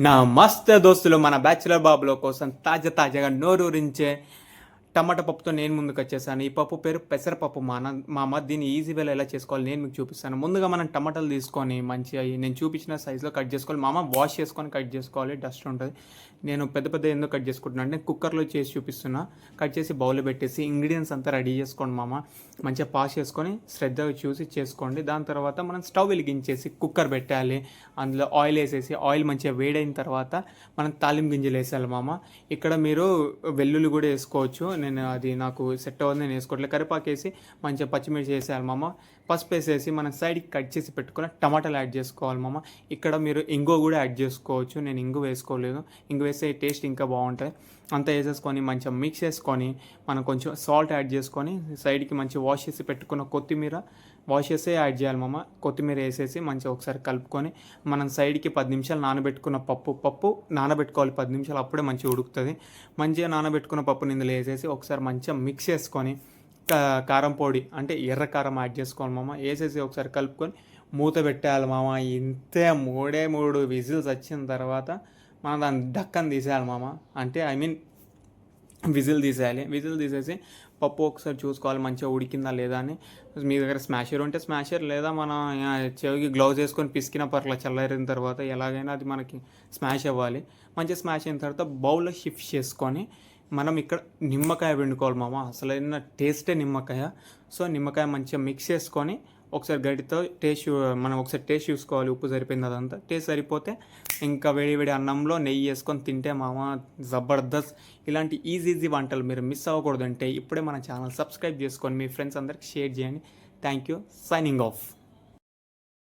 నా మస్త్ దోస్తులు మన బ్యాచులర్ బాబుల కోసం తాజాగా నోరూరించే టమాటా పప్పుతో నేను ముందుకు వచ్చేసాను. ఈ పప్పు పేరు పెసరపప్పు. మా అమ్మ దీన్ని ఈజీ వేలో ఎలా చేసుకోవాలి నేను మీకు చూపిస్తాను. ముందుగా మనం టమాటాలు తీసుకొని మంచిగా నేను చూపించిన సైజులో కట్ చేసుకోవాలి. మా అమ్మ వాష్ చేసుకొని కట్ చేసుకోవాలి, డస్ట్ ఉంటుంది. నేను పెద్ద ఎందుకు కట్ చేసుకుంటున్నాను అంటే కుక్కర్లో చేసి చూపిస్తున్నా. కట్ చేసి బౌల్లో పెట్టేసి ఇంగ్రీడియంట్స్ అంతా రెడీ చేసుకోండి మామ. మంచిగా పాస్ చేసుకొని శ్రద్ధగా చూసి చేసుకోండి. దాని తర్వాత మనం స్టవ్ వెలిగించేసి కుక్కర్ పెట్టాలి. అందులో ఆయిల్ వేసేసి ఆయిల్ మంచిగా వేడైన తర్వాత మనం తాలింపు గింజలు వేసేయాలి మామ. ఇక్కడ మీరు వెల్లుల్లి కూడా వేసుకోవచ్చు. నేను అది నాకు సెట్ అవ్వదు, నేను వేసుకోవట్లేదు. కరివేపాకు వేసి మంచిగా పచ్చిమిర్చి వేసేయాలి మామ. పసుపు వేసేసి మనం సైడ్కి కట్ చేసి పెట్టుకుని టమాటాలు యాడ్ చేసుకోవాలి మామ. ఇక్కడ మీరు ఇంగువ కూడా యాడ్ చేసుకోవచ్చు, నేను ఇంగువ వేసుకోలేదు. ఇంగువ వేస్తే టేస్ట్ ఇంకా బాగుంటుంది. అంతా వేసేసుకొని మంచిగా మిక్స్ చేసుకొని మనం కొంచెం సాల్ట్ యాడ్ చేసుకొని సైడ్కి మంచిగా వాష్ చేసి పెట్టుకున్న కొత్తిమీర వాష్ చేసి యాడ్ చేయాలి మామ. కొత్తిమీర వేసేసి మంచిగా ఒకసారి కలుపుకొని మనం సైడ్కి 10 నిమిషాలు నానబెట్టుకున్న పప్పు నానబెట్టుకోవాలి 10 నిమిషాలు, అప్పుడే మంచిగా ఉడుకుతుంది. మంచిగా నానబెట్టుకున్న పప్పుని ఇందులో వేసేసి ఒకసారి మంచిగా మిక్స్ చేసుకొని కారం పొడి అంటే ఎర్ర కారం యాడ్ చేసుకోవాలి మామ. వేసేసి ఒకసారి కలుపుకొని మూత పెట్టేయాలి మామ. ఇంతే 3 విజిల్స్ వచ్చిన తర్వాత మనం దాన్ని డక్కని తీసేయాలి మామ. అంటే విజిల్ తీసేసి పప్పు ఒకసారి చూసుకోవాలి మంచిగా ఉడికిందా లేదా అని. మీ దగ్గర స్మాషర్ ఉంటే స్మాషర్, లేదా మనం చెవికి గ్లౌజ్ వేసుకొని పిసికిన పర్ల చల్లారిన తర్వాత ఎలాగైనా అది మనకి స్మాష్ అవ్వాలి. మంచిగా స్మాష్ అయిన తర్వాత బౌల్లో షిఫ్ట్ చేసుకొని మనం ఇక్కడ నిమ్మకాయ పిండుకోవాలి మామ. అసలైన టేస్టే నిమ్మకాయ. సో నిమ్మకాయ మంచిగా మిక్స్ చేసుకొని ఒకసారి గడితో మనం ఒకసారి టేస్ట్ చూసుకోవాలి, ఉప్పు సరిపోయింది అదంతా. టేస్ట్ సరిపోతే ఇంకా వేడి అన్నంలో నెయ్యి వేసుకొని తింటే మామ జబర్దస్త్. ఇలాంటి ఈజీ వంటలు మీరు మిస్ అవ్వకూడదంటే ఇప్పుడే మన ఛానల్ సబ్స్క్రైబ్ చేసుకొని మీ ఫ్రెండ్స్ అందరికి షేర్ చేయండి. Thank you. Signing off.